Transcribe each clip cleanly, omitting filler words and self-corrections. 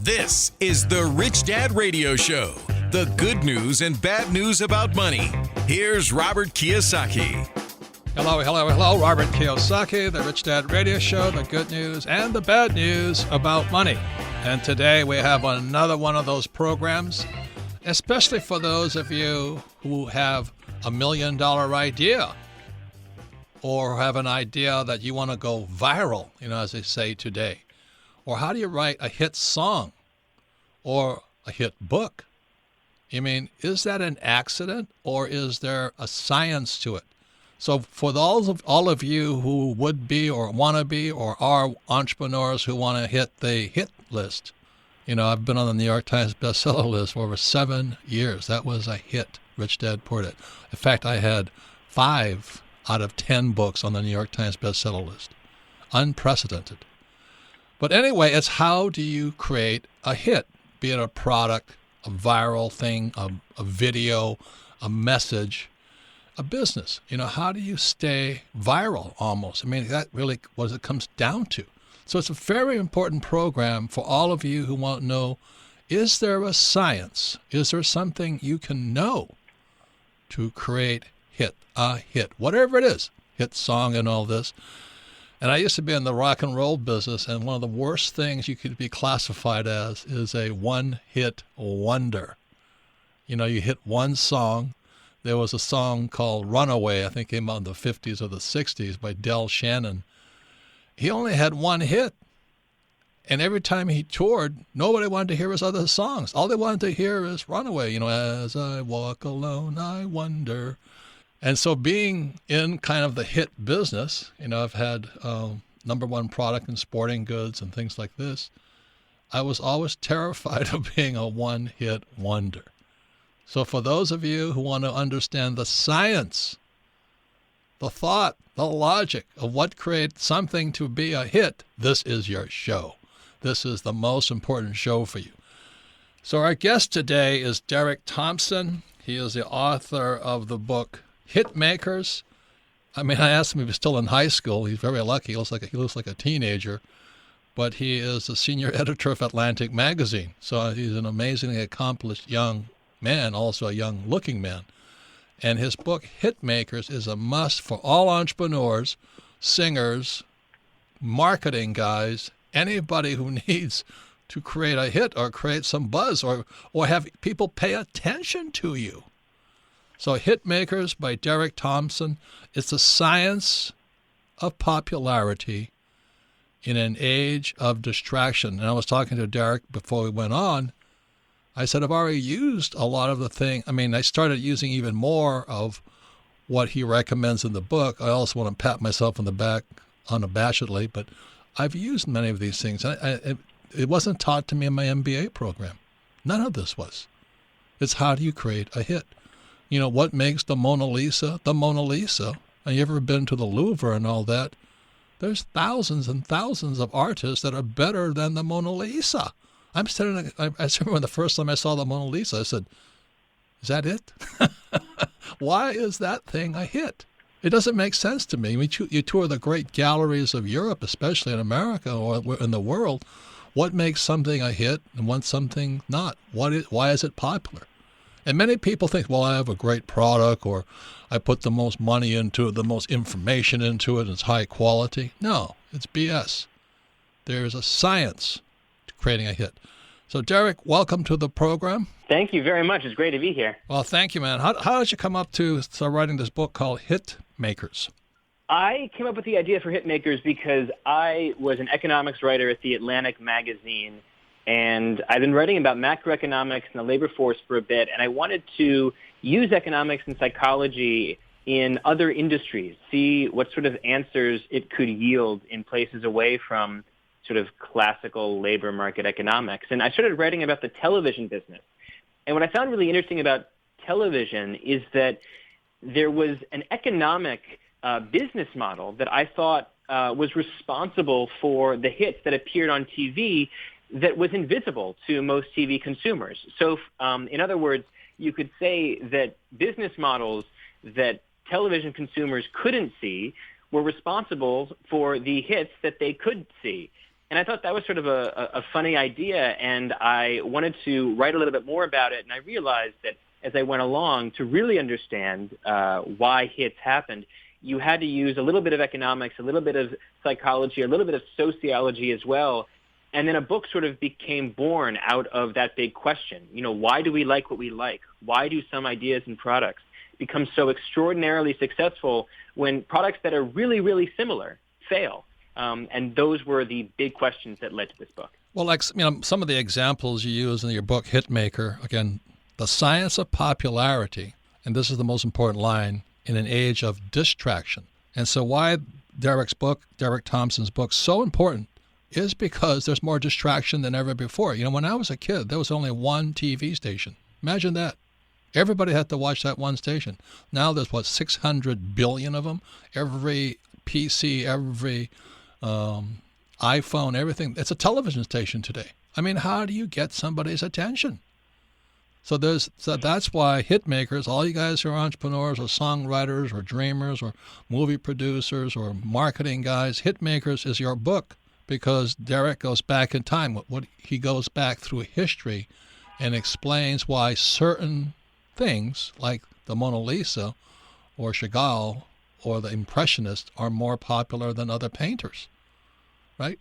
This is the Rich Dad Radio Show, the good news and bad news about money. Here's Robert Kiyosaki. Hello, Robert Kiyosaki, the Rich Dad Radio Show, the good news and the bad news about money. And today we have another one of those programs, especially for those of you who have $1 million idea or have an idea that you want to go viral, as they say today. Or how do you write a hit song or a hit book? Is that an accident or is there a science to it? So for all of you who would be or want to be or are entrepreneurs who want to hit the hit list, I've been on the New York Times bestseller list for over 7 years. That was a hit. Rich Dad Poor Dad. In fact, I had 5 out of 10 books on the New York Times bestseller list. Unprecedented. But anyway, it's how do you create a hit, be it a product, a viral thing, a video, a message, a business. How do you stay viral almost? That really what it comes down to. So it's a very important program for all of you who want to know, is there a science? Is there something you can know to create a hit, whatever it is, hit song and all this. And I used to be in the rock and roll business, and one of the worst things you could be classified as is a one-hit wonder. You hit one song. There was a song called Runaway, I think came out in the 50s or the 60s by Del Shannon. He only had one hit. And every time he toured, nobody wanted to hear his other songs. All they wanted to hear is Runaway. As I walk alone, I wonder. And so being in kind of the hit business, I've had number one product in sporting goods and things like this. I was always terrified of being a one-hit wonder. So for those of you who want to understand the science, the thought, the logic of what creates something to be a hit, this is your show. This is the most important show for you. So our guest today is Derek Thompson. He is the author of the book Hitmakers. I asked him if he was still in high school. He's very lucky. He looks like a teenager. But he is the senior editor of Atlantic Magazine. So he's an amazingly accomplished young man, also a young-looking man. And his book, Hitmakers, is a must for all entrepreneurs, singers, marketing guys, anybody who needs to create a hit or create some buzz or have people pay attention to you. So Hitmakers by Derek Thompson. It's the science of popularity in an age of distraction. And I was talking to Derek before we went on. I said, I've already used a lot of the thing. I started using even more of what he recommends in the book. I also want to pat myself on the back unabashedly, but I've used many of these things. It wasn't taught to me in my MBA program. None of this was. It's how do you create a hit? What makes the Mona Lisa the Mona Lisa? Have you ever been to the Louvre and all that? There's thousands and thousands of artists that are better than the Mona Lisa. I remember the first time I saw the Mona Lisa, I said, is that it? Why is that thing a hit? It doesn't make sense to me. You tour the great galleries of Europe, especially in America or in the world. What makes something a hit and what something not? Why is it popular? And many people think, well, I have a great product or I put the most money into it, the most information into it, and it's high quality. No, it's BS. There's a science to creating a hit. So, Derek, welcome to the program. Thank you very much. It's great to be here. Well, thank you, man. How did you come up to start writing this book called Hitmakers? I came up with the idea for Hitmakers because I was an economics writer at the Atlantic Magazine, and I've been writing about macroeconomics and the labor force for a bit, and I wanted to use economics and psychology in other industries, see what sort of answers it could yield in places away from sort of classical labor market economics. And I started writing about the television business. And what I found really interesting about television is that there was an economic business model that I thought was responsible for the hits that appeared on TV that was invisible to most TV consumers. So in other words, you could say that business models that television consumers couldn't see were responsible for the hits that they could see. And I thought that was sort of a funny idea, and I wanted to write a little bit more about it. And I realized that as I went along, to really understand why hits happened, you had to use a little bit of economics, a little bit of psychology, a little bit of sociology as well. And then a book sort of became born out of that big question. Why do we like what we like? Why do some ideas and products become so extraordinarily successful when products that are really, really similar fail? And those were the big questions that led to this book. Well, some of the examples you use in your book, Hitmaker, again, the science of popularity, and this is the most important line, in an age of distraction. And so why Derek Thompson's book, so important is because there's more distraction than ever before. When I was a kid, there was only one TV station. Imagine that. Everybody had to watch that one station. Now there's, 600 billion of them? Every PC, every iPhone, everything. It's a television station today. How do you get somebody's attention? So that's why Hitmakers, all you guys who are entrepreneurs or songwriters or dreamers or movie producers or marketing guys, Hitmakers is your book, because Derek goes back in time. He goes back through history and explains why certain things like the Mona Lisa or Chagall or the Impressionists are more popular than other painters, right?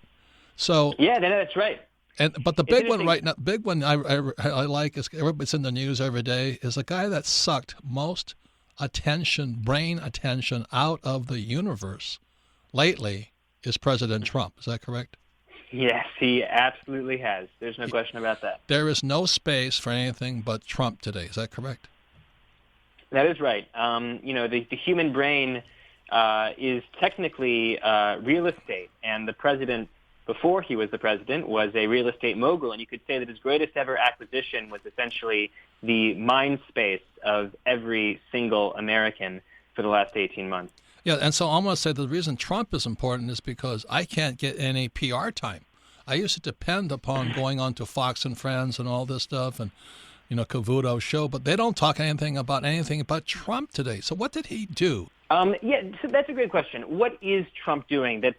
So yeah, that's right. But the big one right now, I like, is it's in the news every day, is a guy that sucked most brain attention out of the universe lately is President Trump. Is that correct? Yes, he absolutely has. There's no question about that. There is no space for anything but Trump today. Is that correct? That is right. The human brain is technically real estate, and the president, before he was the president, was a real estate mogul, and you could say that his greatest ever acquisition was essentially the mind space of every single American for the last 18 months. Yeah, and so I'm going to say the reason Trump is important is because I can't get any PR time. I used to depend upon going on to Fox and Friends and all this stuff and, Cavuto's show, but they don't talk anything about Trump today. So what did he do? So that's a great question. What is Trump doing that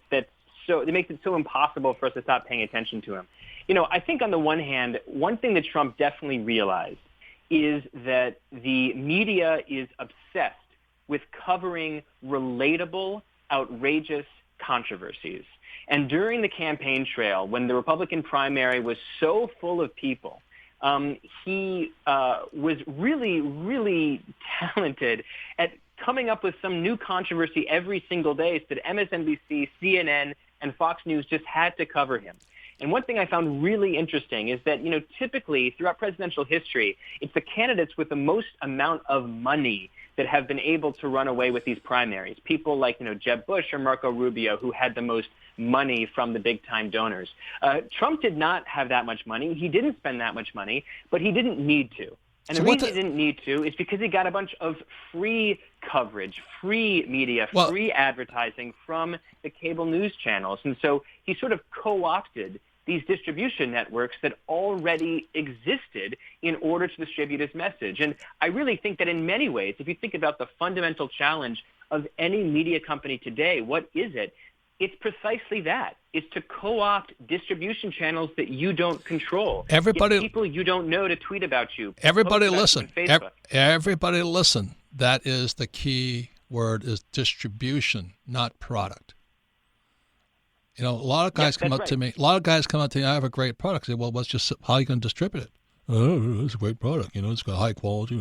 makes it so impossible for us to stop paying attention to him? I think on the one hand, one thing that Trump definitely realized is that the media is obsessed with covering relatable, outrageous controversies. And during the campaign trail, when the Republican primary was so full of people, he was really, really talented at coming up with some new controversy every single day so that MSNBC, CNN, and Fox News just had to cover him. And one thing I found really interesting is that, typically throughout presidential history, it's the candidates with the most amount of money that have been able to run away with these primaries. People like, Jeb Bush or Marco Rubio, who had the most money from the big-time donors. Trump did not have that much money. He didn't spend that much money, but he didn't need to. And the reason he didn't need to is because he got a bunch of free coverage, free media, free advertising from the cable news channels. And so he sort of co-opted these distribution networks that already existed in order to distribute his message. And I really think that in many ways, if you think about the fundamental challenge of any media company today, what is it? It's precisely that. It's to co-opt distribution channels that you don't control. Everybody, get people you don't know to tweet about you. Everybody listen. Everybody listen. That is the key word, is distribution, not product. A lot of guys come up to me. I have a great product. I say, well, what's just how are you going to distribute it? Oh, it's a great product. It's got high quality.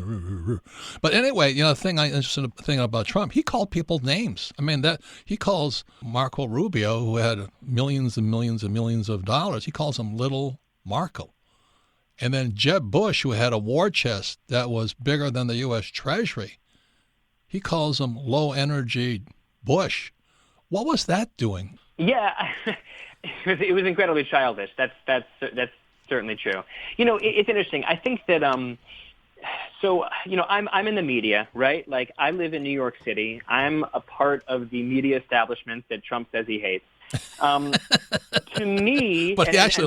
But anyway, the thing I'm interested in about Trump, he called people names. That he calls Marco Rubio, who had millions and millions and millions of dollars, he calls him Little Marco. And then Jeb Bush, who had a war chest that was bigger than the U.S. Treasury, he calls him Low Energy Bush. What was that doing? Yeah, it was incredibly childish. That's certainly true. It's interesting. I think that I'm in the media, right? Like, I live in New York City. I'm a part of the media establishment that Trump says he hates. To me, but he actually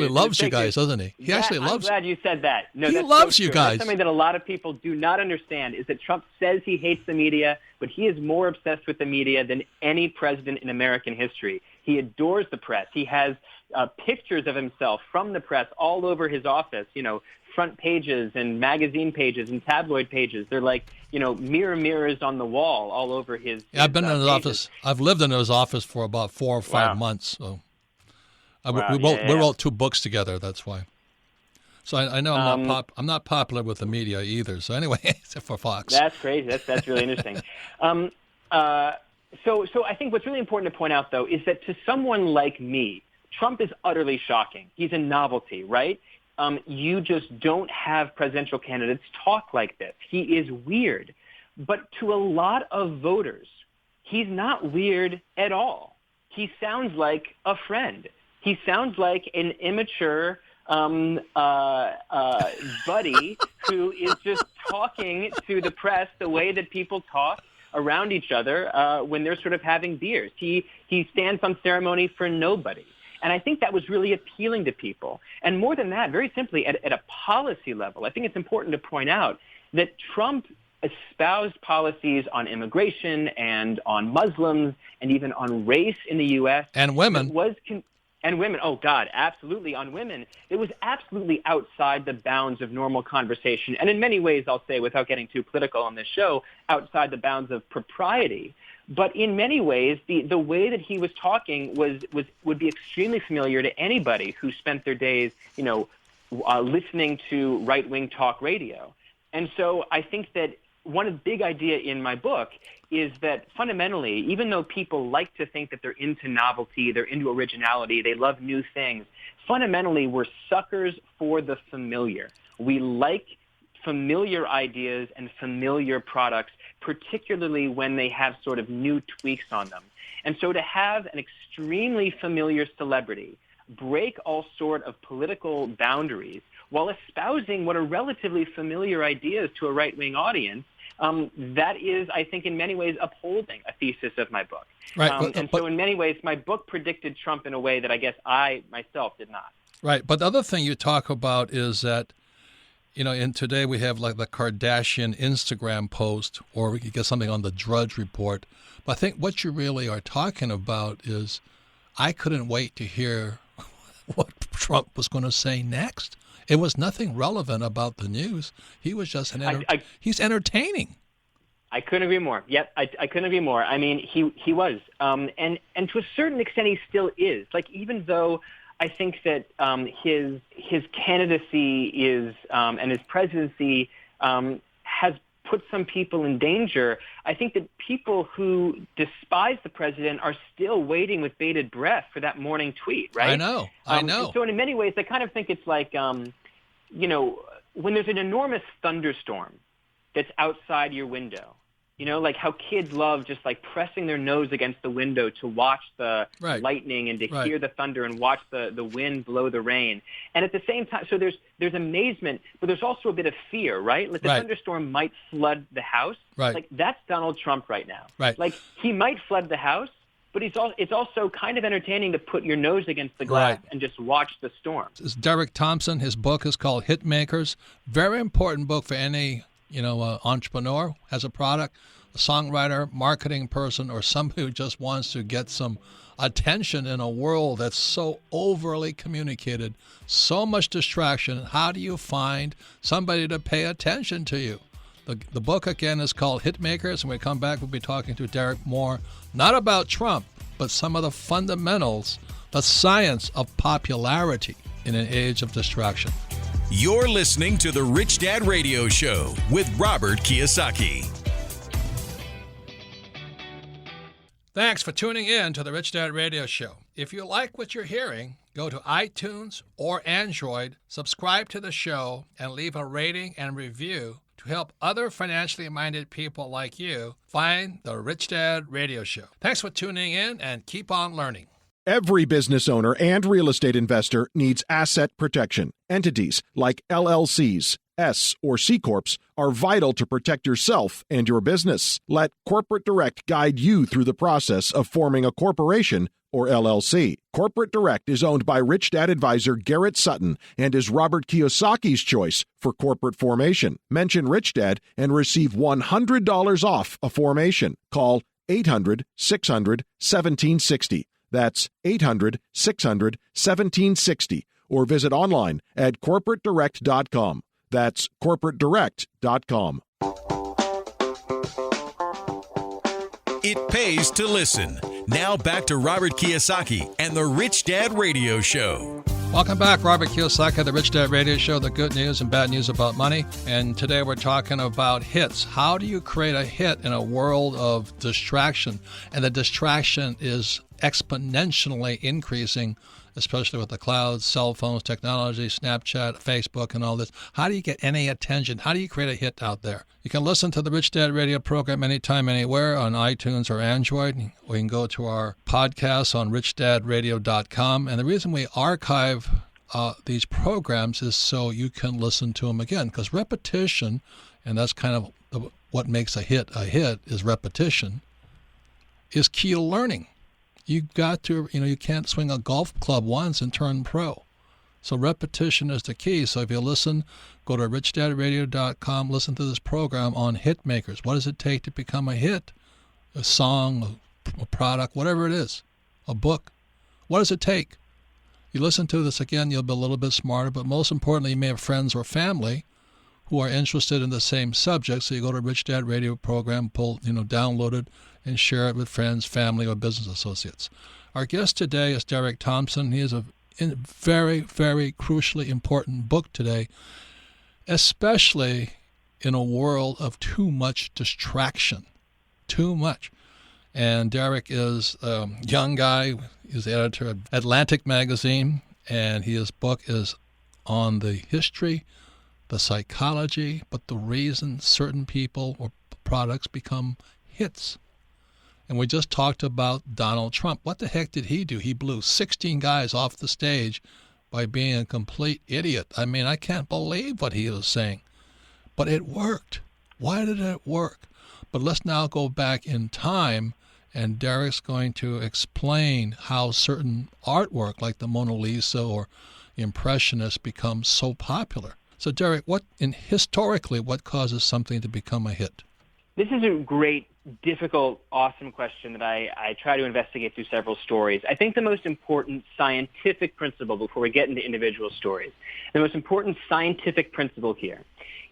loves you guys, doesn't he? He actually loves. I'm glad you said that. No, he loves you guys. That's something that a lot of people do not understand is that Trump says he hates the media, but he is more obsessed with the media than any president in American history. He adores the press. He has pictures of himself from the press all over his office, front pages and magazine pages and tabloid pages. They're like, mirrors on the wall all over his I've been in his pages. office. I've lived in his office for about 4 or 5 months. So we wrote 2 books together. That's why. So I know I'm not popular with the media either. So anyway, except for Fox. That's crazy. That's really interesting. So I think what's really important to point out, though, is that to someone like me, Trump is utterly shocking. He's a novelty, right? You just don't have presidential candidates talk like this. He is weird. But to a lot of voters, he's not weird at all. He sounds like a friend. He sounds like an immature buddy who is just talking to the press the way that people talk around each other when they're sort of having beers. He stands on ceremony for nobody. And I think that was really appealing to people. And more than that, very simply, at a policy level, I think it's important to point out that Trump espoused policies on immigration and on Muslims and even on race in the U.S. And women. And women, oh, God, absolutely, on women. It was absolutely outside the bounds of normal conversation. And in many ways, I'll say, without getting too political on this show, outside the bounds of propriety. But in many ways, the way that he was talking would be extremely familiar to anybody who spent their days, listening to right-wing talk radio. And so I think that one big idea in my book is that fundamentally, even though people like to think that they're into novelty, they're into originality, they love new things, fundamentally we're suckers for the familiar. We like familiar ideas and familiar products, particularly when they have sort of new tweaks on them. And so to have an extremely familiar celebrity break all sort of political boundaries while espousing what are relatively familiar ideas to a right-wing audience, that is, I think, in many ways upholding a thesis of my book. Right, so in many ways, my book predicted Trump in a way that I guess I myself did not. Right, but the other thing you talk about is that, in today we have like the Kardashian Instagram post, or we could get something on the Drudge Report. But I think what you really are talking about is I couldn't wait to hear what Trump was going to say next. It was nothing relevant about the news. He was just he's entertaining. I couldn't agree more. Yep, I couldn't agree more. I mean, he was, and to a certain extent, he still is. Like, even though I think that his candidacy is and his presidency has put some people in danger, I think that people who despise the president are still waiting with bated breath for that morning tweet, right? I know. So in many ways, I kind of think it's like, when there's an enormous thunderstorm that's outside your window, like how kids love just like pressing their nose against the window to watch the lightning and to hear the thunder and watch the wind blow the rain. And at the same time, so there's amazement, but there's also a bit of fear, right? Like the thunderstorm might flood the house. Right. Like that's Donald Trump right now. Right. Like he might flood the house, but it's also kind of entertaining to put your nose against the glass and just watch the storm. It's Derek Thompson. His book is called Hitmakers. Very important book for any entrepreneur, has a product, a songwriter, marketing person, or somebody who just wants to get some attention in a world that's so overly communicated, so much distraction. How do you find somebody to pay attention to you? The book, again, is called Hitmakers, and when we come back, we'll be talking to Derek more, not about Trump, but some of the fundamentals, the science of popularity in an age of distraction. You're listening to the Rich Dad Radio Show with Robert Kiyosaki. Thanks for tuning in to the Rich Dad Radio Show. If you like what you're hearing, go to iTunes or Android, subscribe to the show, and leave a rating and review to help other financially minded people like you find the Rich Dad Radio Show. Thanks for tuning in and keep on learning. Every business owner and real estate investor needs asset protection. Entities like LLCs, S or C Corps are vital to protect yourself and your business. Let Corporate Direct guide you through the process of forming a corporation or LLC. Corporate Direct is owned by Rich Dad advisor Garrett Sutton and is Robert Kiyosaki's choice for corporate formation. Mention Rich Dad and receive $100 off a formation. Call 800-600-1760. That's 800-600-1760 or visit online at corporatedirect.com. That's corporatedirect.com. It pays to listen. Now back to Robert Kiyosaki and the Rich Dad Radio Show. Welcome back, Robert Kiyosaki, the Rich Dad Radio Show, the good news and bad news about money. And today we're talking about hits. How do you create a hit in a world of distraction? And the distraction is exponentially increasing, especially with the clouds, cell phones, technology, Snapchat, Facebook, and all this. How do you get any attention? How do you create a hit out there? You can listen to the Rich Dad Radio program anytime, anywhere on iTunes or Android. We can go to our podcast on richdadradio.com. And the reason we archive these programs is so you can listen to them again, because repetition, and that's kind of what makes a hit is repetition, is key to learning. You've got to, you can't swing a golf club once and turn pro. So repetition is the key. So if you listen, go to richdadradio.com, listen to this program on Hitmakers. What does it take to become a hit? A song, a product, whatever it is, a book. What does it take? You listen to this again, you'll be a little bit smarter, but most importantly, you may have friends or family who are interested in the same subject. So you go to Rich Dad Radio program, download it, and share it with friends, family, or business associates. Our guest today is Derek Thompson. He has a very, very crucially important book today, especially in a world of too much distraction. Too much. And Derek is a young guy. He's the editor of Atlantic magazine, and his book is on the history, the psychology, but the reason certain people or products become hits. And we just talked about Donald Trump. What the heck did he do? He blew 16 guys off the stage by being a complete idiot. I mean, I can't believe what he was saying. But it worked. Why did it work? But let's now go back in time, and Derek's going to explain how certain artwork like the Mona Lisa or Impressionists become so popular. So Derek, historically, what causes something to become a hit? This is a great, difficult, awesome question that I try to investigate through several stories. I think the most important scientific principle, before we get into individual stories, the most important scientific principle here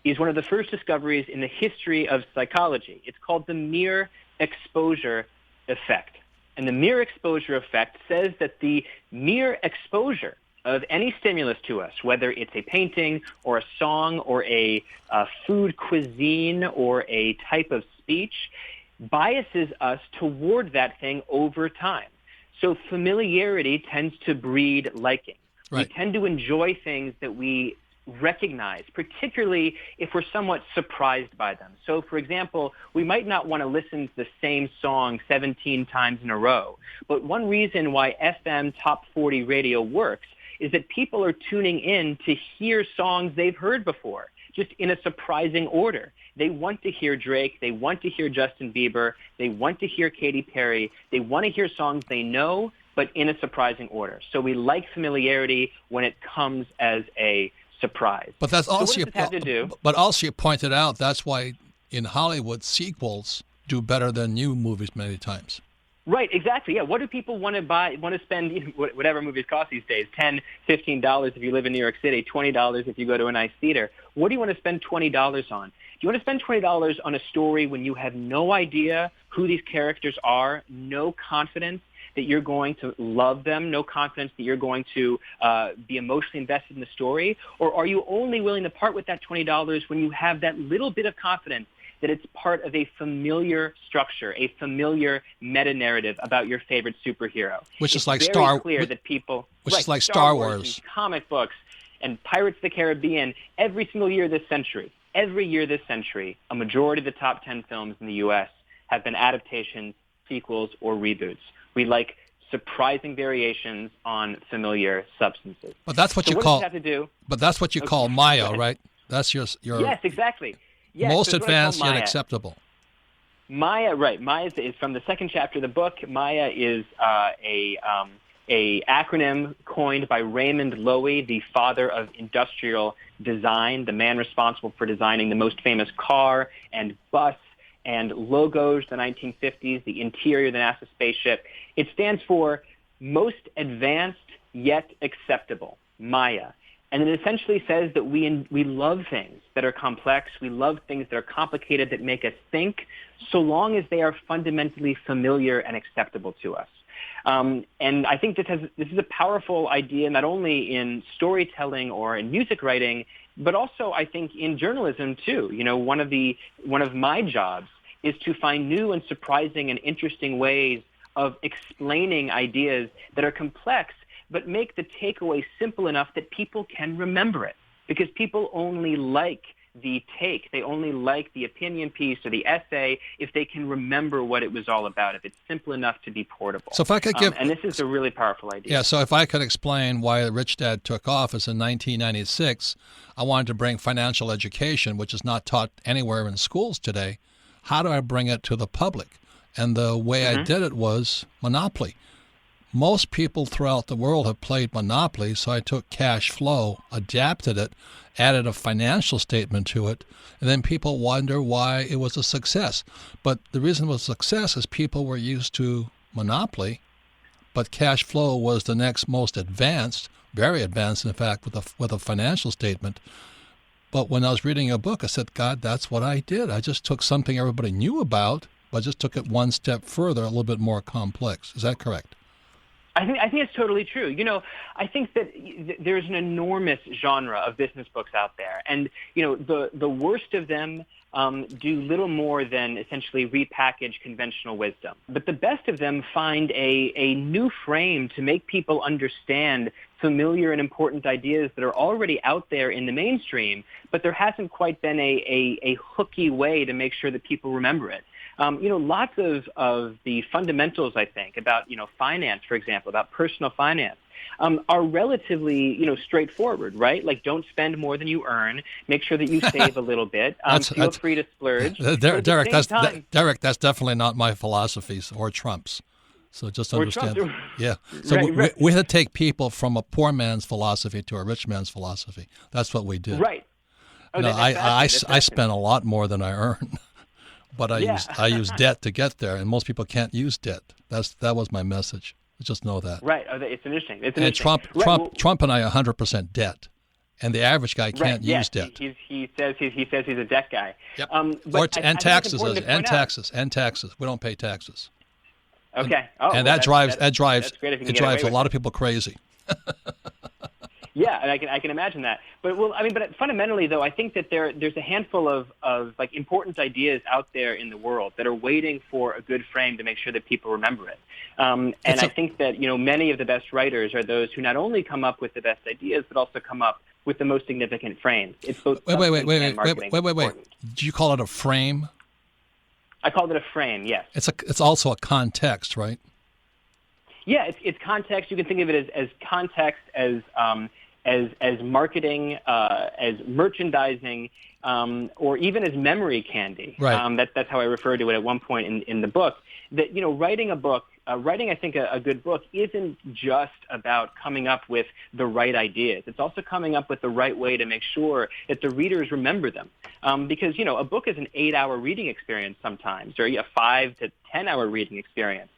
is one of the first discoveries in the history of psychology. It's called the mere exposure effect. And the mere exposure effect says that the mere exposure of any stimulus to us, whether it's a painting or a song or a food cuisine or a type of speech, biases us toward that thing over time. So familiarity tends to breed liking. Right. We tend to enjoy things that we recognize, particularly if we're somewhat surprised by them. So, for example, we might not want to listen to the same song 17 times in a row, but one reason why FM Top 40 radio works is that people are tuning in to hear songs they've heard before, just in a surprising order. They want to hear Drake. They want to hear Justin Bieber. They want to hear Katy Perry. They want to hear songs they know, but in a surprising order. So we like familiarity when it comes as a surprise. But that's also so what does this have to do? But also you pointed out that's why in Hollywood sequels do better than new movies many times. Right, exactly. Yeah, what do people want to spend, whatever movies cost these days, $10, $15 if you live in New York City, $20 if you go to a nice theater. What do you want to spend $20 on? Do you want to spend $20 on a story when you have no idea who these characters are, no confidence that you're going to love them, no confidence that you're going to be emotionally invested in the story? Or are you only willing to part with that $20 when you have that little bit of confidence that it's part of a familiar structure, a familiar meta-narrative about your favorite superhero? Which is like Star Wars. And comic books and Pirates of the Caribbean. Every single year this century, a majority of the top 10 films in the U.S. have been adaptations, sequels, or reboots. We like surprising variations on familiar substances. But that's what so you what call. Does it have to do? But that's what you call Maya, right? That's your Yes, exactly. Yes, most advanced yet acceptable. Maya, right? Maya is from the second chapter of the book. Maya is a acronym coined by Raymond Loewy, the father of industrial design, the man responsible for designing the most famous car and bus and logos, the 1950s, the interior of the NASA spaceship. It stands for most advanced yet acceptable, Maya. And it essentially says that we love things that are complex. We love things that are complicated, that make us think, so long as they are fundamentally familiar and acceptable to us. And I think this is a powerful idea, not only in storytelling or in music writing, but also I think in journalism too. You know, one of my jobs is to find new and surprising and interesting ways of explaining ideas that are complex, but make the takeaway simple enough that people can remember it. Because people only like the take, they only like the opinion piece or the essay if they can remember what it was all about, if it's simple enough to be portable. So if I could give, and this is a really powerful idea. Yeah, so if I could explain why Rich Dad took office in 1996, I wanted to bring financial education, which is not taught anywhere in schools today. How do I bring it to the public? And the way I did it was Monopoly. Most people throughout the world have played Monopoly, so I took cash flow, adapted it, added a financial statement to it, and then people wonder why it was a success. But the reason it was a success is people were used to Monopoly, but cash flow was the next most advanced, very advanced, in fact, with a financial statement. But when I was reading a book, I said, God, that's what I did. I just took something everybody knew about, but just took it one step further, a little bit more complex. Is that correct? I think it's totally true. You know, I think that there's an enormous genre of business books out there, and you know, the worst of them do little more than essentially repackage conventional wisdom. But the best of them find a new frame to make people understand familiar and important ideas that are already out there in the mainstream, but there hasn't quite been a hooky way to make sure that people remember it. You know, lots of the fundamentals, I think, about, finance, for example, about personal finance, are relatively, straightforward, right? Like, don't spend more than you earn. Make sure that you save a little bit. Feel free to splurge. Derek, that's definitely not my philosophies or Trump's. So just understand. Trump's. Yeah. So right. we had to take people from a poor man's philosophy to a rich man's philosophy. That's what we did. Right. Oh, no, I spent a lot more than I earn. But I use debt to get there, and most people can't use debt. That was my message. Just know that. Right. Oh, it's interesting. And Trump and I 100% debt, and the average guy can't use debt. He says he's a debt guy. Yep. And taxes. We don't pay taxes. Okay. And that drives a lot of people crazy. Yeah, and I can imagine that. But fundamentally, though, I think that there's a handful of like important ideas out there in the world that are waiting for a good frame to make sure that people remember it. I think that many of the best writers are those who not only come up with the best ideas, but also come up with the most significant frames. It's both wait. Do you call it a frame? I called it a frame. Yes. It's also a context, right? Yeah, it's context. You can think of it as context, as marketing, as merchandising, or even as memory candy. Right. That's how I refer to it at one point in the book. That writing a book, I think a good book isn't just about coming up with the right ideas. It's also coming up with the right way to make sure that the readers remember them. Because a book is an 8-hour reading experience sometimes, or a 5 to 10-hour reading experience.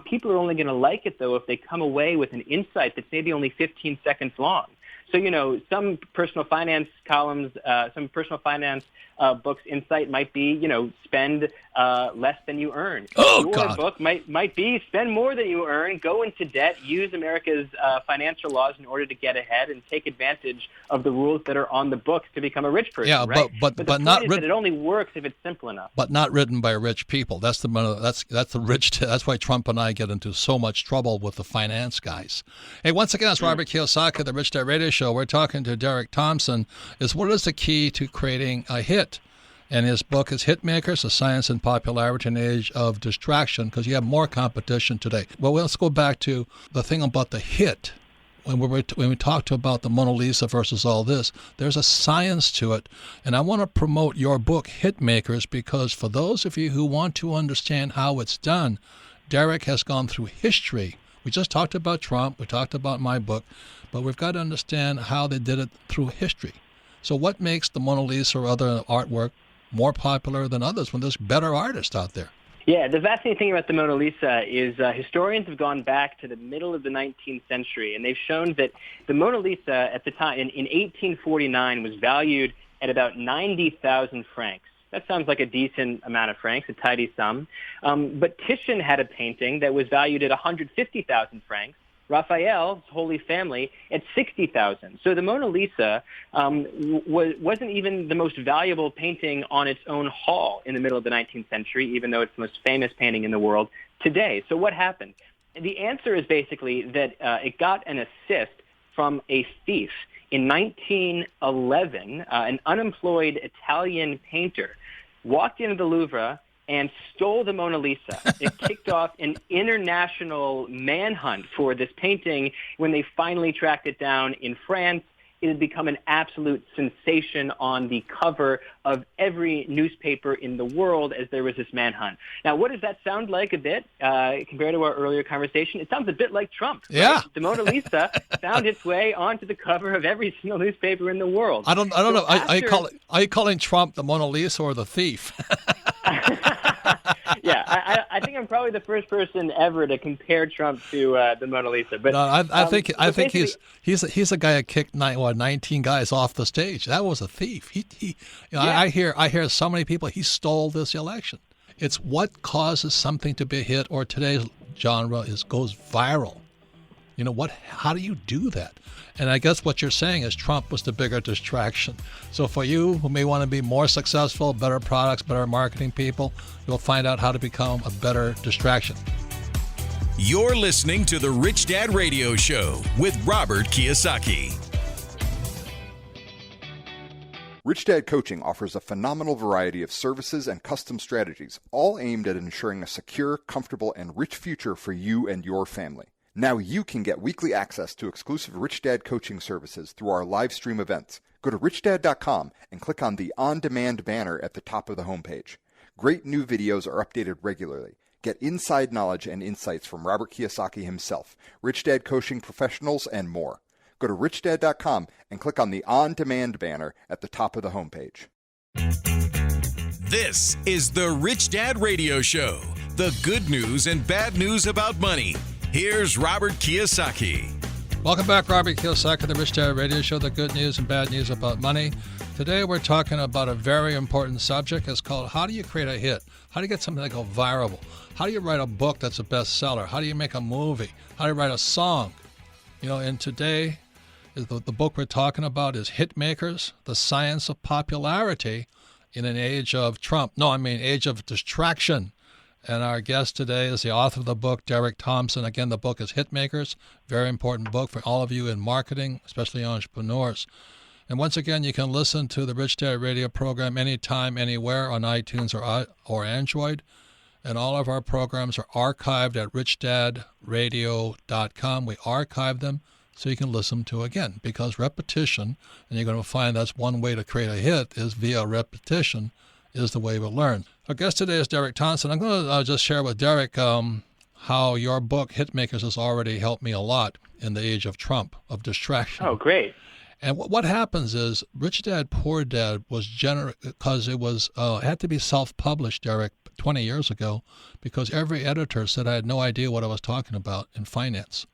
People are only going to like it, though, if they come away with an insight that's maybe only 15 seconds long. So, some personal finance columns, some personal finance books' insight might be, spend less than you earn. Your book might be spend more than you earn, go into debt, use America's financial laws in order to get ahead, and take advantage of the rules that are on the books to become a rich person. Yeah, right? but the point not is that it only works if it's simple enough. But not written by rich people. That's the rich. That's why Trump and I get into so much trouble with the finance guys. Hey, once again, it's Robert Kiyosaki, the Rich Dad Radio Show. We're talking to Derek Thompson. What is the key to creating a hit? And his book is Hitmakers, A Science and Popularity in an Age of Distraction, because you have more competition today. Well, let's go back to the thing about the hit. When we talked about the Mona Lisa versus all this, there's a science to it. And I want to promote your book, Hitmakers, because for those of you who want to understand how it's done, Derek has gone through history. We just talked about Trump. We talked about my book. But we've got to understand how they did it through history. So what makes the Mona Lisa or other artwork more popular than others when there's better artists out there? Yeah, the fascinating thing about the Mona Lisa is historians have gone back to the middle of the 19th century, and they've shown that the Mona Lisa at the time, in 1849, was valued at about 90,000 francs. That sounds like a decent amount of francs, a tidy sum. But Titian had a painting that was valued at 150,000 francs. Raphael's Holy Family at 60,000. So the Mona Lisa wasn't even the most valuable painting on its own haul in the middle of the 19th century, even though it's the most famous painting in the world today. So what happened? The answer is basically that it got an assist from a thief. In 1911, an unemployed Italian painter walked into the Louvre and stole the Mona Lisa. It kicked off an international manhunt for this painting. When they finally tracked it down in France, it had become an absolute sensation on the cover of every newspaper in the world as there was this manhunt. Now, what does that sound like a bit compared to our earlier conversation? It sounds a bit like Trump. Yeah. Right? The Mona Lisa found its way onto the cover of every single newspaper in the world. I don't know. Are you calling Trump the Mona Lisa or the thief? Yeah, I think I'm probably the first person ever to compare Trump to the Mona Lisa. But no, I think he's a guy that kicked 19 guys off the stage. That was a thief. I hear so many people. He stole this election. It's what causes something to be a hit, or today's genre goes viral. How do you do that? And I guess what you're saying is Trump was the bigger distraction. So for you who may want to be more successful, better products, better marketing people, you'll find out how to become a better distraction. You're listening to the Rich Dad Radio Show with Robert Kiyosaki. Rich Dad Coaching offers a phenomenal variety of services and custom strategies, all aimed at ensuring a secure, comfortable, and rich future for you and your family. Now you can get weekly access to exclusive Rich Dad coaching services through our live stream events. Go to richdad.com and click on the on-demand banner at the top of the homepage. Great new videos are updated regularly. Get inside knowledge and insights from Robert Kiyosaki himself, Rich Dad coaching professionals, and more. Go to richdad.com and click on the on-demand banner at the top of the homepage. This is the Rich Dad Radio Show, the good news and bad news about money. Here's Robert Kiyosaki. Welcome back, Robert Kiyosaki, the Rich Dad Radio Show, the good news and bad news about money. Today we're talking about a very important subject. It's called how do you create a hit? How do you get something that goes viral? How do you write a book that's a bestseller? How do you make a movie? How do you write a song? And today the book we're talking about is Hitmakers, The Science of Popularity in an Age of Trump. Age of Distraction. And our guest today is the author of the book, Derek Thompson. Again, the book is Hitmakers, very important book for all of you in marketing, especially entrepreneurs. And once again, you can listen to the Rich Dad Radio program anytime, anywhere on iTunes or Android. And all of our programs are archived at richdadradio.com. We archive them so you can listen to again, because repetition, and you're going to find that's one way to create a hit, is via repetition, is the way we learn. Our guest today is Derek Thompson. I'm going to just share with Derek how your book, Hitmakers, has already helped me a lot in the age of Trump, of distraction. Oh, great. And what happens is Rich Dad, Poor Dad was because it was had to be self-published, Derek, 20 years ago, because every editor said I had no idea what I was talking about in finance.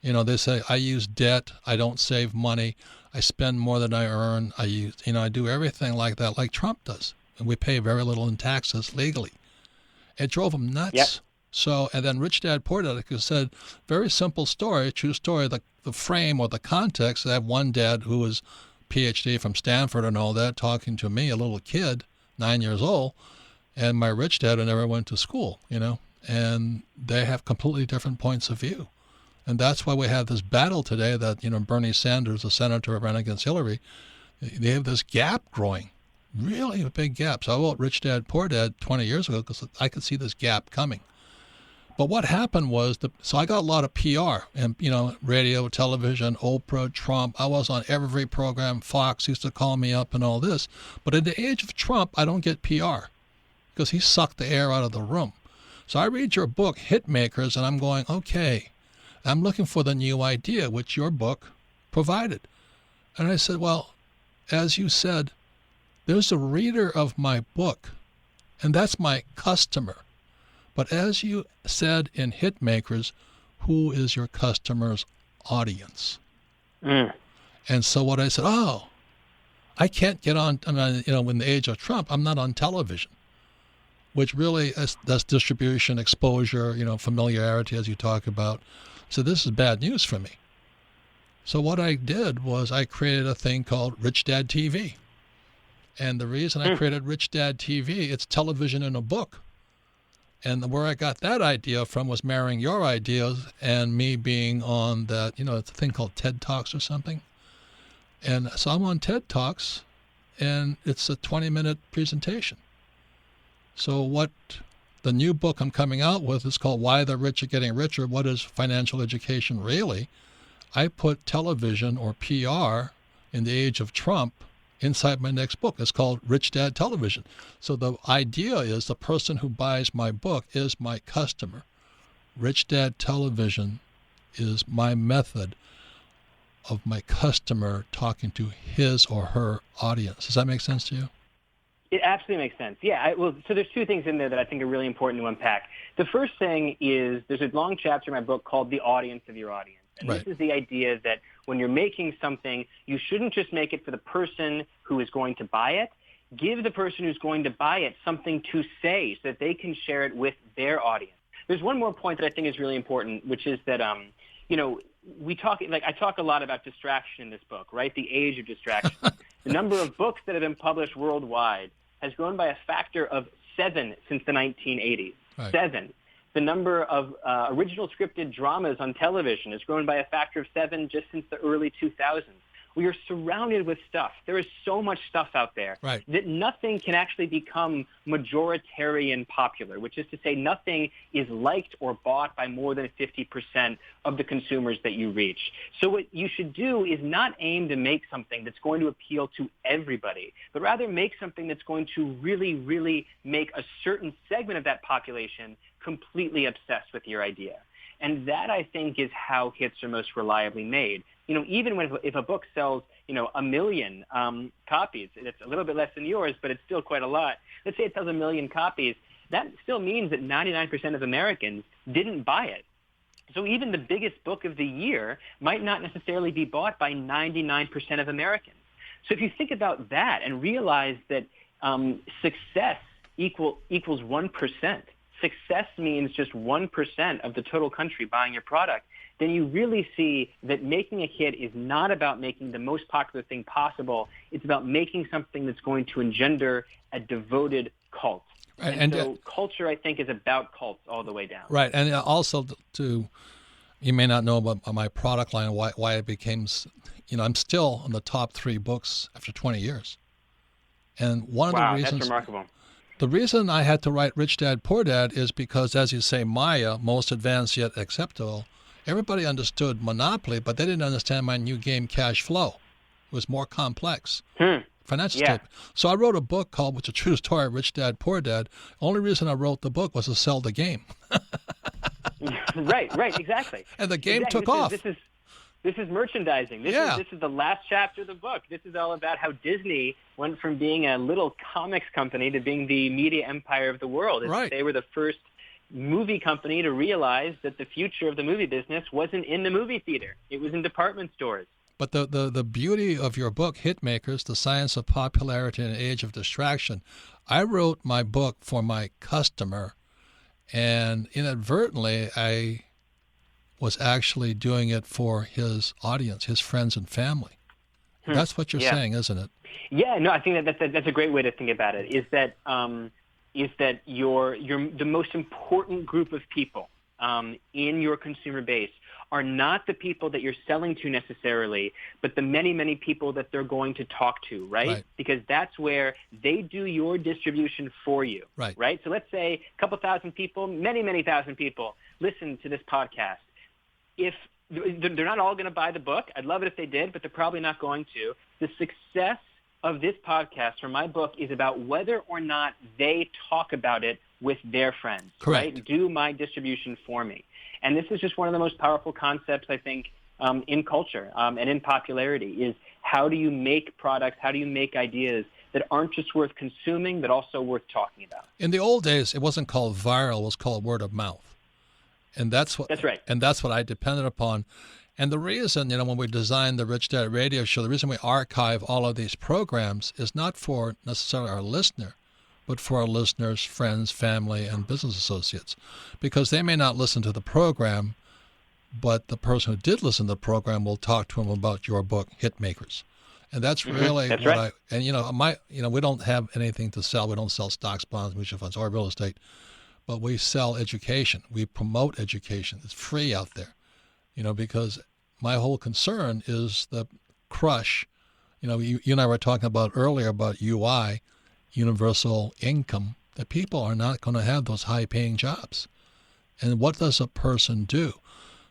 They say I use debt, I don't save money, I spend more than I earn, I do everything like that, like Trump does. And we pay very little in taxes legally. It drove them nuts. Yep. So, and then Rich Dad, Poor Dad said, very simple story, true story, the frame or the context. I have one dad who was PhD from Stanford and all that, talking to me, a little kid, 9 years old, and my rich dad who never went to school, and they have completely different points of view. And that's why we have this battle today that, Bernie Sanders, the senator, ran against Hillary. They have this gap growing. Really a big gap. So I wrote Rich Dad, Poor Dad 20 years ago because I could see this gap coming. But what happened was, so I got a lot of PR and, radio, television, Oprah, Trump. I was on every program. Fox used to call me up and all this. But in the age of Trump, I don't get PR because he sucked the air out of the room. So I read your book, Hitmakers, and I'm going, okay, I'm looking for the new idea, which your book provided. And I said, well, as you said, there's a reader of my book, and that's my customer. But as you said in Hitmakers, who is your customer's audience? And so what I said, I can't get on, in the age of Trump, I'm not on television, which really does distribution, exposure, familiarity, as you talk about. So this is bad news for me. So what I did was I created a thing called Rich Dad TV. And the reason I created Rich Dad TV, it's television in a book. And where I got that idea from was marrying your ideas and me being on that, it's a thing called TED Talks or something. And so I'm on TED Talks, and it's a 20-minute presentation. So what the new book I'm coming out with is called Why the Rich Are Getting Richer, What is Financial Education Really? I put television or PR in the age of Trump inside my next book. It's called Rich Dad Television. So the idea is the person who buys my book is my customer. Rich Dad Television is my method of my customer talking to his or her audience. Does that make sense to you? It absolutely makes sense. Yeah. So there's two things in there that I think are really important to unpack. The first thing is there's a long chapter in my book called The Audience of Your Audience. And This is the idea that when you're making something, you shouldn't just make it for the person who is going to buy it. Give the person who's going to buy it something to say so that they can share it with their audience. There's one more point that I think is really important, which is that, I talk a lot about distraction in this book, right? The age of distraction. The number of books that have been published worldwide has grown by a factor of 7 since the 1980s. Right. 7. The number of original scripted dramas on television has grown by a factor of 7 just since the early 2000s. We are surrounded with stuff. There is so much stuff out there that nothing can actually become majoritarian popular, which is to say nothing is liked or bought by more than 50% of the consumers that you reach. So what you should do is not aim to make something that's going to appeal to everybody, but rather make something that's going to really, really make a certain segment of that population completely obsessed with your idea. And that, I think, is how hits are most reliably made. Even if a book sells, 1 million copies, it's a little bit less than yours, but it's still quite a lot. Let's say it sells 1 million copies. That still means that 99% of Americans didn't buy it. So even the biggest book of the year might not necessarily be bought by 99% of Americans. So if you think about that and realize that success equals 1%, success means just 1% of the total country buying your product, then you really see that making a hit is not about making the most popular thing possible. It's about making something that's going to engender a devoted cult. Right. And so culture, I think, is about cults all the way down. Right. And also you may not know about my product line, why it became, I'm still in the top 3 books after 20 years. And one of the reasons. That's remarkable. The reason I had to write Rich Dad, Poor Dad is because, as you say, Maya, most advanced yet acceptable, everybody understood monopoly, but they didn't understand my new game, cash flow. It was more complex. Financial statement. So I wrote a book called, which is a true story, Rich Dad, Poor Dad. Only reason I wrote the book was to sell the game. Right, exactly. And the game took off. This is merchandising. This is the last chapter of the book. This is all about how Disney went from being a little comics company to being the media empire of the world. They were the first movie company to realize that the future of the movie business wasn't in the movie theater. It was in department stores. But the beauty of your book, Hitmakers, The Science of Popularity in an Age of Distraction, I wrote my book for my customer, and inadvertently I was actually doing it for his audience, his friends and family. That's what you're saying, isn't it? Yeah, no, I think that's a great way to think about it, is that you're the most important group of people in your consumer base are not the people that you're selling to necessarily, but the many, many people that they're going to talk to, right? Because that's where they do your distribution for you, right? So let's say a couple thousand people, many, many thousand people listen to this podcast. If they're not all going to buy the book, I'd love it if they did, but they're probably not going to. The success of this podcast or my book is about whether or not they talk about it with their friends. Correct. Right? Do my distribution for me. And this is just one of the most powerful concepts, I think, in culture and in popularity is how do you make products, how do you make ideas that aren't just worth consuming, but also worth talking about. In the old days, it wasn't called viral, it was called word of mouth. And that's right. And that's what I depended upon. And the reason, when we designed the Rich Dad Radio Show, the reason we archive all of these programs is not for necessarily our listener, but for our listeners, friends, family, and business associates. Because they may not listen to the program, but the person who did listen to the program will talk to them about your book, Hitmakers. And that's really that's what right. we don't have anything to sell. We don't sell stocks, bonds, mutual funds, or real estate, but we sell education. We promote education. It's free out there, because my whole concern is the crush. You and I were talking about earlier about UI, universal income, that people are not going to have those high-paying jobs. And what does a person do?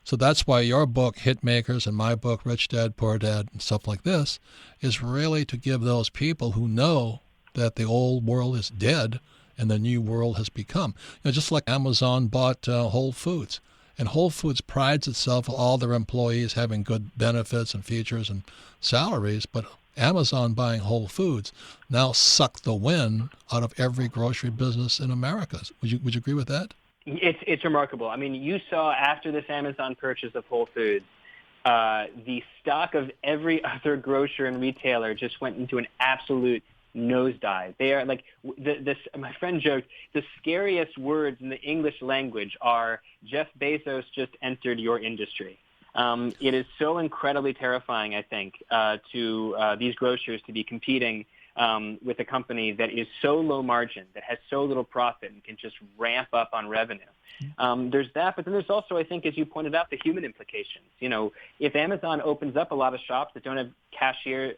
So that's why your book, Hitmakers, and my book, Rich Dad, Poor Dad, and stuff like this, is really to give those people who know that the old world is dead and the new world has become. Just like Amazon bought Whole Foods. And Whole Foods prides itself on all their employees having good benefits and features and salaries, but Amazon buying Whole Foods now sucked the wind out of every grocery business in America. Would you agree with that? It's remarkable. I mean, you saw after this Amazon purchase of Whole Foods, the stock of every other grocer and retailer just went into an absolute nosedive. They are like my friend joked, the scariest words in the English language are Jeff Bezos just entered your industry. It is so incredibly terrifying, I think, to these grocers to be competing with a company that is so low margin, that has so little profit and can just ramp up on revenue. There's that, but then there's also, I think, as you pointed out, the human implications. If Amazon opens up a lot of shops that don't have cashiers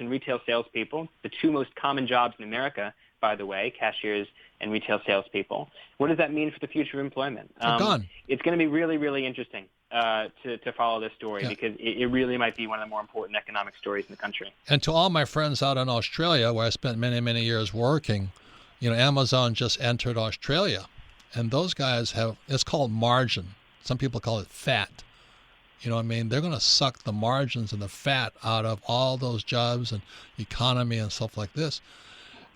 and retail salespeople, the two most common jobs in America, by the way, cashiers and retail salespeople, what does that mean for the future of employment? It's going to be really, really interesting to follow this story because it really might be one of the more important economic stories in the country. And to all my friends out in Australia, where I spent many, many years working, Amazon just entered Australia. And those guys it's called margin. Some people call it fat. They're going to suck the margins and the fat out of all those jobs and economy and stuff like this.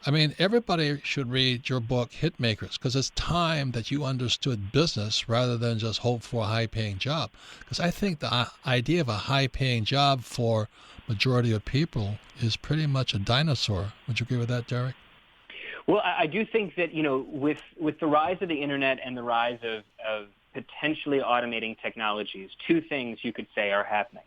Everybody should read your book, Hitmakers, because it's time that you understood business rather than just hope for a high-paying job. Because I think the idea of a high-paying job for majority of people is pretty much a dinosaur. Would you agree with that, Derek? Well, I do think that, with the rise of the Internet and the rise of potentially automating technologies, two things you could say are happening.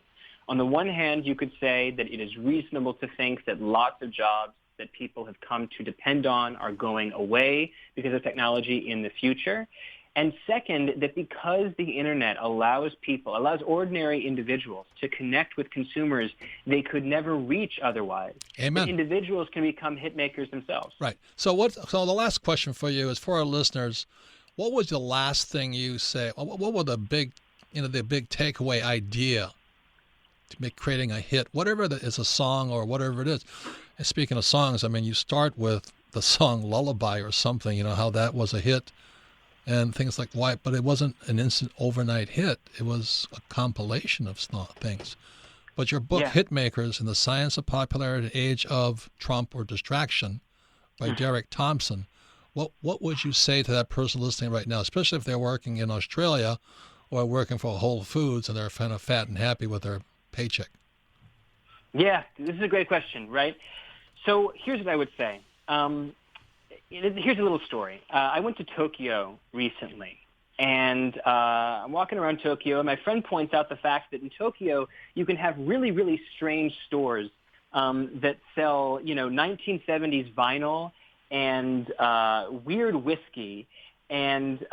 On the one hand, you could say that it is reasonable to think that lots of jobs that people have come to depend on are going away because of technology in the future. And second, that because the Internet allows ordinary individuals to connect with consumers they could never reach otherwise. Amen. That individuals can become hitmakers themselves. Right. So the last question for you is for our listeners, what was the last thing you say? What were the big takeaway idea to creating a hit, whatever that is, a song or whatever it is? And speaking of songs, you start with the song Lullaby or something, how that was a hit. And things like why, but it wasn't an instant overnight hit. It was a compilation of things. But your book, Hitmakers, in the Science of Popularity, Age of Trump or Distraction, by Derek Thompson, what would you say to that person listening right now, especially if they're working in Australia or working for Whole Foods and they're kind of fat and happy with their paycheck? Yeah, this is a great question, right? So here's what I would say. Here's a little story. I went to Tokyo recently, and I'm walking around Tokyo, and my friend points out the fact that in Tokyo you can have really, really strange stores that sell, 1970s vinyl and weird whiskey, and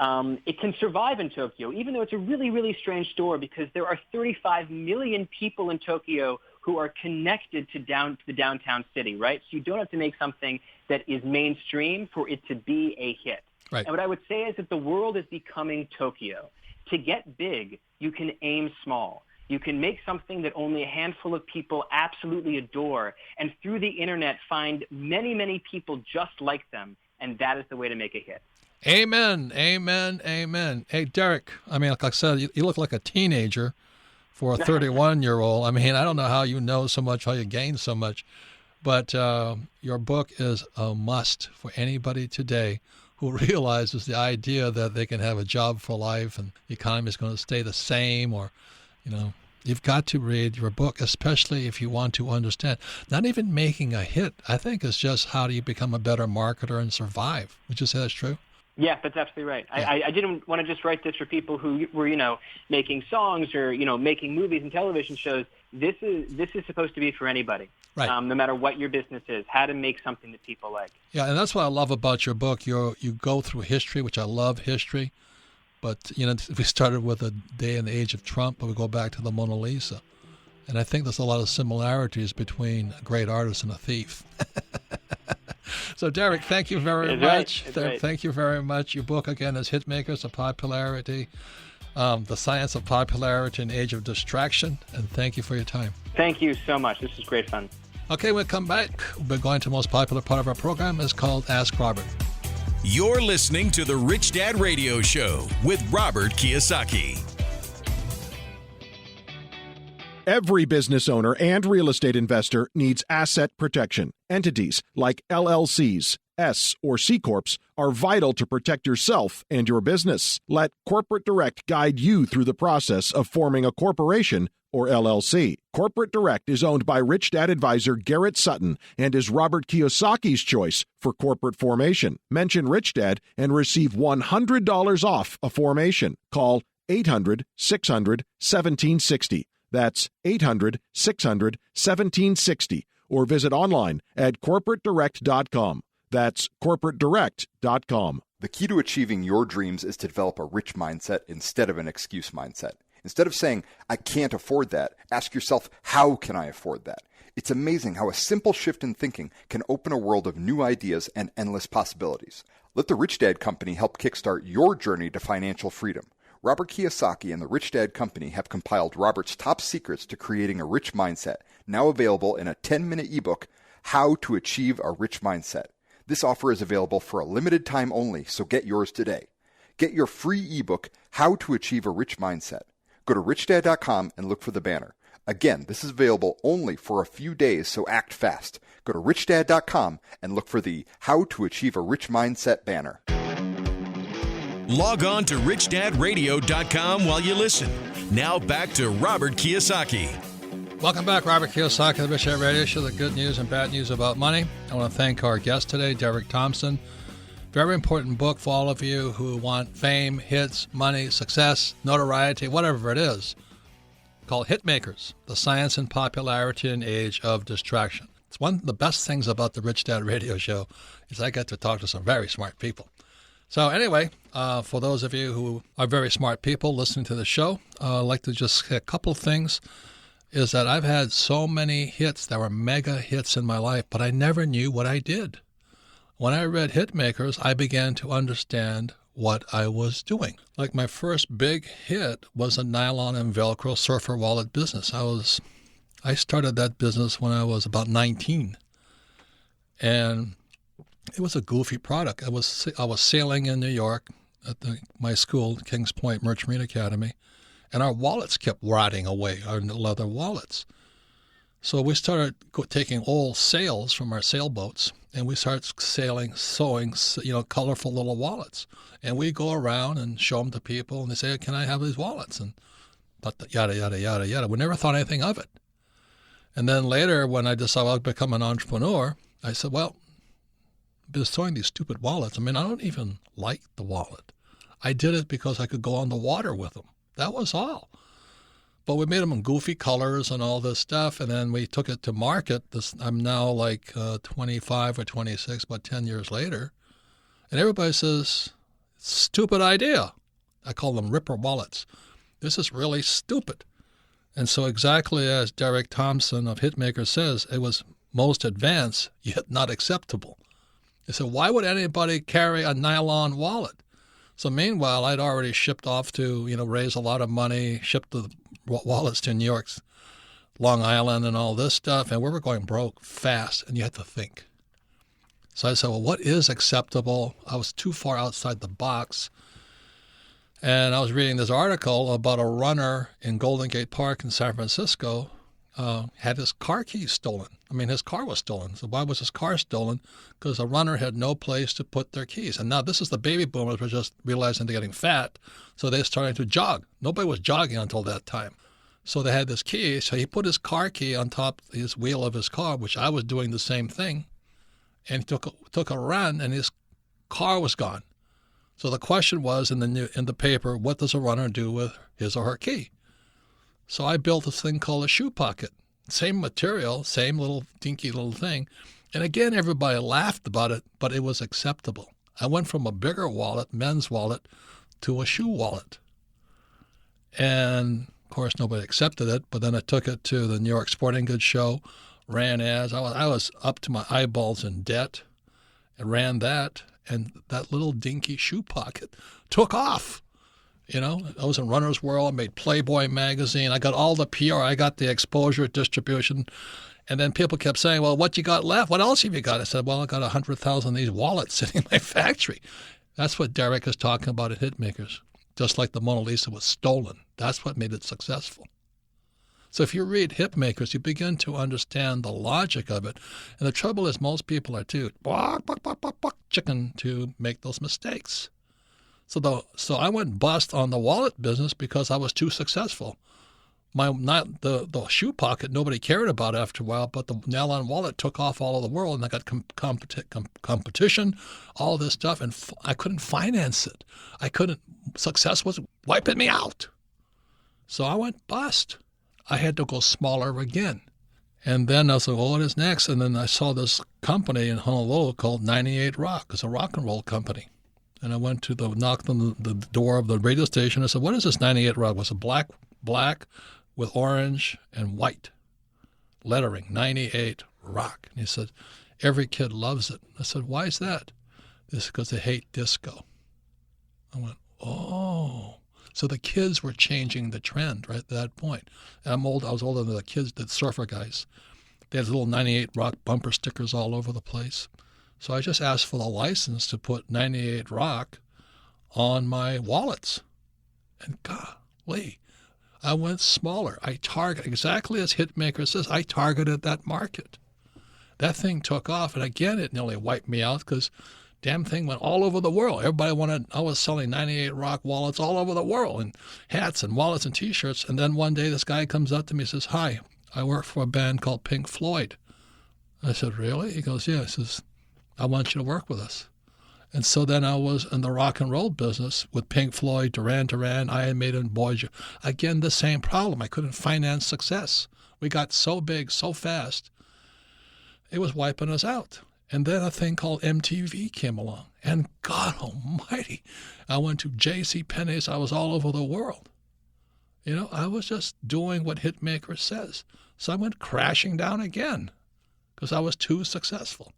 it can survive in Tokyo, even though it's a really, really strange store because there are 35 million people in Tokyo who are connected to the downtown city, right? So you don't have to make something that is mainstream for it to be a hit. Right. And what I would say is that the world is becoming Tokyo. To get big, you can aim small. You can make something that only a handful of people absolutely adore, and through the Internet find many, many people just like them, and that is the way to make a hit. Amen, amen, amen. Hey, Derek, like I said, you look like a teenager for a 31-year-old. I mean, I don't know how you know so much, how you gain so much, but your book is a must for anybody today who realizes the idea that they can have a job for life and the economy is going to stay the same, or, you've got to read your book, especially if you want to understand. Not even making a hit, I think, is just how do you become a better marketer and survive. Would you say that's true? Yeah, that's absolutely right. Yeah. I didn't want to just write this for people who were, making songs or, making movies and television shows. This is supposed to be for anybody, right? No matter what your business is, how to make something that people like. Yeah, and that's what I love about your book. You go through history, which I love history. But, we started with a day and the age of Trump, but we go back to the Mona Lisa. And I think there's a lot of similarities between a great artist and a thief. So, Derek, thank you very much. Right. Thank you very much. Your book, again, is Hitmakers of Popularity, The Science of Popularity in Age of Distraction. And thank you for your time. Thank you so much. This is great fun. Okay, we'll come back. We're going to the most popular part of our program. It's called Ask Robert. You're listening to the Rich Dad Radio Show with Robert Kiyosaki. Every business owner and real estate investor needs asset protection. Entities like LLCs, S or C Corps are vital to protect yourself and your business. Let Corporate Direct guide you through the process of forming a corporation or LLC. Corporate Direct is owned by Rich Dad advisor Garrett Sutton and is Robert Kiyosaki's choice for corporate formation. Mention Rich Dad and receive $100 off a formation. Call 800-600-1760. That's 800-600-1760. Or visit online at corporatedirect.com. That's corporatedirect.com. The key to achieving your dreams is to develop a rich mindset instead of an excuse mindset. Instead of saying, I can't afford that, ask yourself, how can I afford that? It's amazing how a simple shift in thinking can open a world of new ideas and endless possibilities. Let the Rich Dad Company help kickstart your journey to financial freedom. Robert Kiyosaki and the Rich Dad Company have compiled Robert's top secrets to creating a rich mindset, now available in a 10-minute ebook, How to Achieve a Rich Mindset. This offer is available for a limited time only, so get yours today. Get your free ebook, How to Achieve a Rich Mindset. Go to richdad.com and look for the banner. Again, this is available only for a few days, so act fast. Go to richdad.com and look for the How to Achieve a Rich Mindset banner. Log on to richdadradio.com while you listen. Now back to Robert Kiyosaki. Welcome back, Robert Kiyosaki, the Rich Dad Radio Show, the good news and bad news about money. I want to thank our guest today, Derek Thompson. Very important book for all of you who want fame, hits, money, success, notoriety, whatever it is, called Hitmakers, The Science and Popularity in Age of Distraction. It's one of the best things about the Rich Dad Radio Show is I get to talk to some very smart people. So anyway, for those of you who are very smart people listening to the show, I'd like to just say a couple of things. Is that I've had so many hits that were mega hits in my life, but I never knew what I did. When I read Hitmakers, I began to understand what I was doing. Like my first big hit was a nylon and Velcro surfer wallet business. I started that business when I was about 19. And it was a goofy product. I was sailing in New York at my school, Kings Point Merchant Marine Academy, and our wallets kept rotting away, our leather wallets. So we started taking old sails from our sailboats, and we started sewing, colorful little wallets. And we go around and show them to people, and they say, can I have these wallets? And yada, yada, yada, yada. We never thought anything of it. And then later, when I decided I'd become an entrepreneur, I said, well, I've been sewing these stupid wallets. I mean, I don't even like the wallet. I did it because I could go on the water with them. That was all. But we made them in goofy colors and all this stuff, and then we took it to market. I'm now like 25 or 26, about 10 years later, and everybody says, stupid idea. I call them ripper wallets. This is really stupid. And so exactly as Derek Thompson of Hitmakers says, it was most advanced, yet not acceptable. He said, why would anybody carry a nylon wallet? So meanwhile, I'd already shipped off to, raise a lot of money, shipped the wallets to New York's Long Island and all this stuff, and we were going broke fast, and you had to think. So I said, well, what is acceptable? I was too far outside the box. And I was reading this article about a runner in Golden Gate Park in San Francisco had his car keys stolen. I mean, his car was stolen. So why was his car stolen? Because a runner had no place to put their keys. And now this is the baby boomers were just realizing they're getting fat, so they're starting to jog. Nobody was jogging until that time. So they had this key. So he put his car key on top of his wheel of his car, which I was doing the same thing, and he took a run, and his car was gone. So the question was in the paper, what does a runner do with his or her key? So I built this thing called a shoe pocket. Same material, same little dinky little thing. And again, everybody laughed about it, but it was acceptable. I went from a bigger wallet, men's wallet, to a shoe wallet. And, of course, nobody accepted it, but then I took it to the New York Sporting Goods Show, ran ads. I was up to my eyeballs in debt, and ran that, and that little dinky shoe pocket took off. You know, I was in Runner's World. I made Playboy magazine. I got all the PR. I got the exposure, distribution. And then people kept saying, well, what you got left? What else have you got? I said, well, I got 100,000 of these wallets sitting in my factory. That's what Derek is talking about at Hitmakers. Just like the Mona Lisa was stolen. That's what made it successful. So if you read Hitmakers, you begin to understand the logic of it. And the trouble is most people are too chicken to make those mistakes. So I went bust on the wallet business because I was too successful. The shoe pocket nobody cared about after a while, but the nylon wallet took off all over the world, and I got competition, all this stuff, and I couldn't finance it. Success was wiping me out. So I went bust. I had to go smaller again. And then I was like, well, what is next? And then I saw this company in Honolulu called 98 Rock. It's a rock and roll company. And I went to knocked on the door of the radio station. I said, what is this 98 Rock? It was a black with orange and white lettering, 98 Rock. And he said, every kid loves it. I said, why is that? This is because they hate disco. I went, oh. So the kids were changing the trend right at that point. And I was older than the kids, the surfer guys. They had little 98 Rock bumper stickers all over the place. So I just asked for the license to put 98 Rock on my wallets. And golly, I went smaller. I targeted, exactly as Hitmaker says, I targeted that market. That thing took off, and again, it nearly wiped me out because damn thing went all over the world. I was selling 98 Rock wallets all over the world, and hats and wallets and T-shirts. And then one day this guy comes up to me and says, hi, I work for a band called Pink Floyd. I said, really? He goes, yeah. He says, I want you to work with us. And so then I was in the rock and roll business with Pink Floyd, Duran Duran, Iron Maiden, Boys. Again, the same problem. I couldn't finance success. We got so big so fast, it was wiping us out. And then a thing called MTV came along. And God almighty, I went to JCPenney's. I was all over the world. You know, I was just doing what Hitmaker says. So I went crashing down again because I was too successful.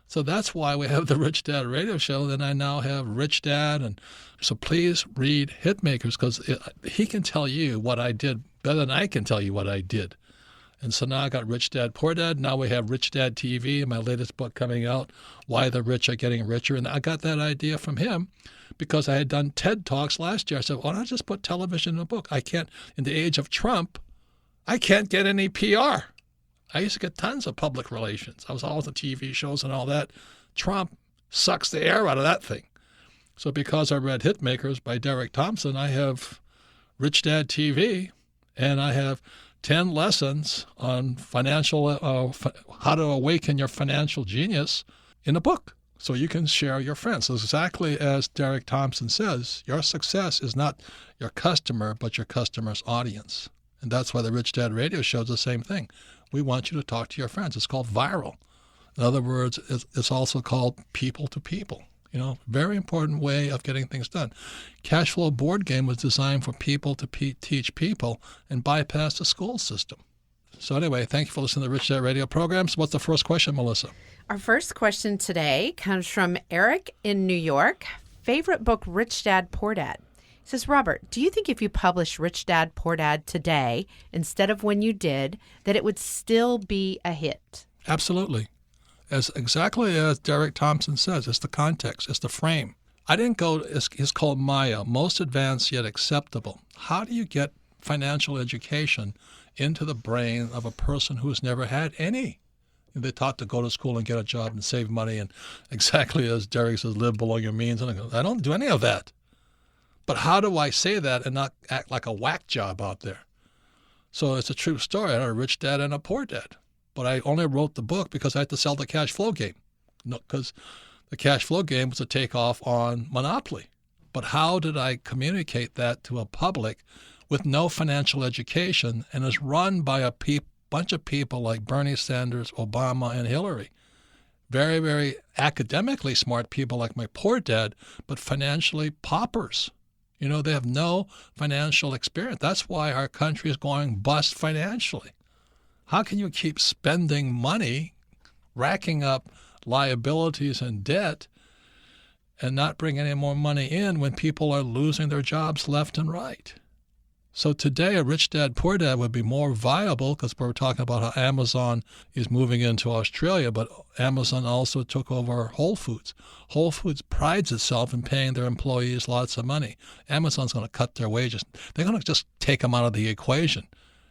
So that's why we have the Rich Dad radio show. Then I now have Rich Dad. And so please read Hitmakers because he can tell you what I did better than I can tell you what I did. And so now I got Rich Dad, Poor Dad. Now we have Rich Dad TV and my latest book coming out, Why the Rich Are Getting Richer. And I got that idea from him because I had done TED Talks last year. I said, why don't I just put television in a book? I can't, in the age of Trump, I can't get any PR. I used to get tons of public relations. I was all the TV shows and all that. Trump sucks the air out of that thing. So because I read Hitmakers by Derek Thompson, I have Rich Dad TV, and I have 10 lessons on how to awaken your financial genius in a book. So you can share your friends. So exactly as Derek Thompson says, your success is not your customer, but your customer's audience. And that's why the Rich Dad radio show is the same thing. We want you to talk to your friends. It's called viral. In other words, it's also called people to people. You know, very important way of getting things done. Cash Flow Board Game was designed for people to teach people and bypass the school system. So anyway, thank you for listening to the Rich Dad radio program. So what's the first question, Melissa? Our first question today comes from Eric in New York. Favorite book, Rich Dad, Poor Dad. He says, Robert, do you think if you publish Rich Dad, Poor Dad today instead of when you did, that it would still be a hit? Absolutely. Exactly as Derek Thompson says, it's the context, it's the frame. I didn't go, it's called Maya, most advanced yet acceptable. How do you get financial education into the brain of a person who's never had any? They're taught to go to school and get a job and save money and exactly as Derek says, live below your means. And I don't do any of that. But how do I say that and not act like a whack job out there? So it's a true story. I had a rich dad and a poor dad. But I only wrote the book because I had to sell the cash flow game. Because the cash flow game was a takeoff on Monopoly. But how did I communicate that to a public with no financial education and is run by a bunch of people like Bernie Sanders, Obama, and Hillary? Very, very academically smart people like my poor dad, but financially paupers. You know, they have no financial experience. That's why our country is going bust financially. How can you keep spending money, racking up liabilities and debt, and not bring any more money in when people are losing their jobs left and right? So today, a rich dad, poor dad would be more viable because we're talking about how Amazon is moving into Australia, but Amazon also took over Whole Foods. Whole Foods prides itself in paying their employees lots of money. Amazon's going to cut their wages. They're going to just take them out of the equation.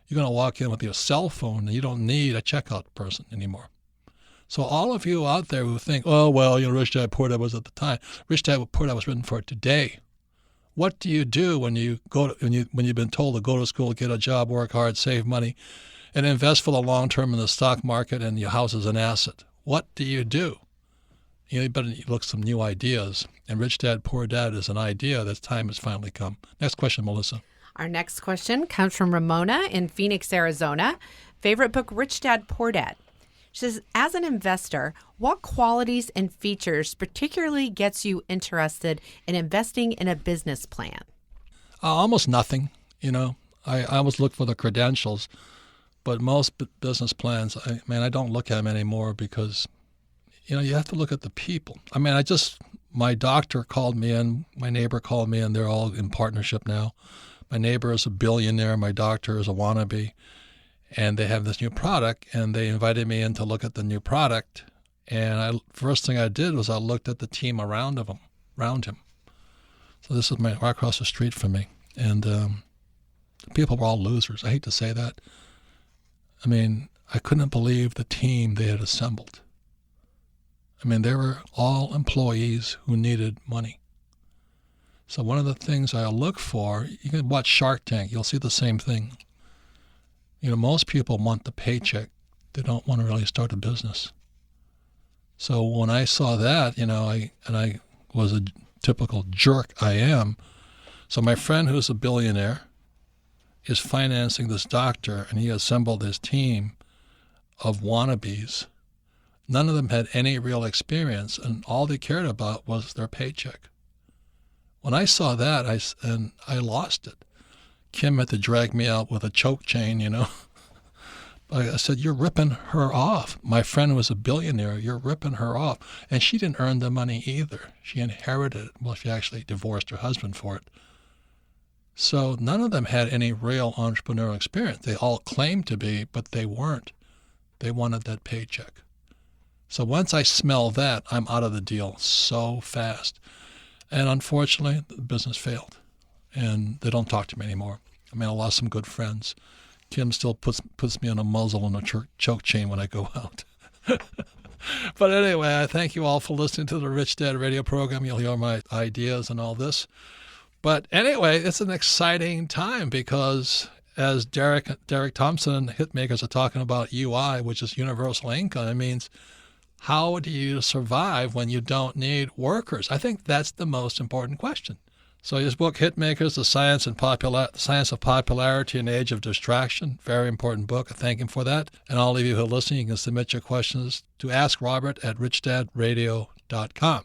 You're going to walk in with your cell phone and you don't need a checkout person anymore. So all of you out there who think, oh, well, you know, Rich Dad, Poor Dad was at the time. Rich Dad, Poor Dad was written for today. What do you do when you've been told to go to school, get a job, work hard, save money, and invest for the long term in the stock market and your house is an asset? What do? You better look some new ideas. And Rich Dad, Poor Dad is an idea that time has finally come. Next question, Melissa. Our next question comes from Ramona in Phoenix, Arizona. Favorite book, Rich Dad, Poor Dad. She says, as an investor, what qualities and features particularly gets you interested in investing in a business plan? Almost nothing. You know, I always look for the credentials, but most business plans, I don't look at them anymore because, you know, you have to look at the people. I mean, my doctor called me in, my neighbor called me in, they're all in partnership now. My neighbor is a billionaire, my doctor is a wannabe. And they have this new product, and they invited me in to look at the new product. And first thing I did was I looked at the team around him. So this is right across the street from me. And the people were all losers. I hate to say that. I mean, I couldn't believe the team they had assembled. I mean, they were all employees who needed money. So one of the things I look for, you can watch Shark Tank, you'll see the same thing. You know, most people want the paycheck. They don't want to really start a business. So when I saw that, you know, I was a typical jerk I am. So my friend who's a billionaire is financing this doctor, and he assembled his team of wannabes. None of them had any real experience, and all they cared about was their paycheck. When I saw that, I lost it. Kim had to drag me out with a choke chain, you know. I said, you're ripping her off. My friend was a billionaire. You're ripping her off. And she didn't earn the money either. She inherited it. Well, she actually divorced her husband for it. So none of them had any real entrepreneurial experience. They all claimed to be, but they weren't. They wanted that paycheck. So once I smell that, I'm out of the deal so fast. And unfortunately, the business failed. And they don't talk to me anymore. I mean, I lost some good friends. Kim still puts me on a muzzle and a choke chain when I go out. But anyway, I thank you all for listening to the Rich Dad radio program. You'll hear my ideas and all this. But anyway, it's an exciting time because as Derek Thompson and Hitmakers are talking about UI, which is universal income, it means how do you survive when you don't need workers? I think that's the most important question. So his book, Hitmakers, The Science of Popularity in the Age of Distraction, very important book. I thank him for that. And all of you who are listening, you can submit your questions to AskRobert@richdadradio.com.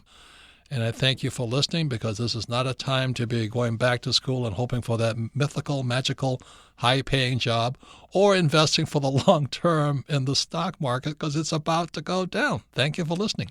And I thank you for listening because this is not a time to be going back to school and hoping for that mythical, magical, high-paying job or investing for the long term in the stock market because it's about to go down. Thank you for listening.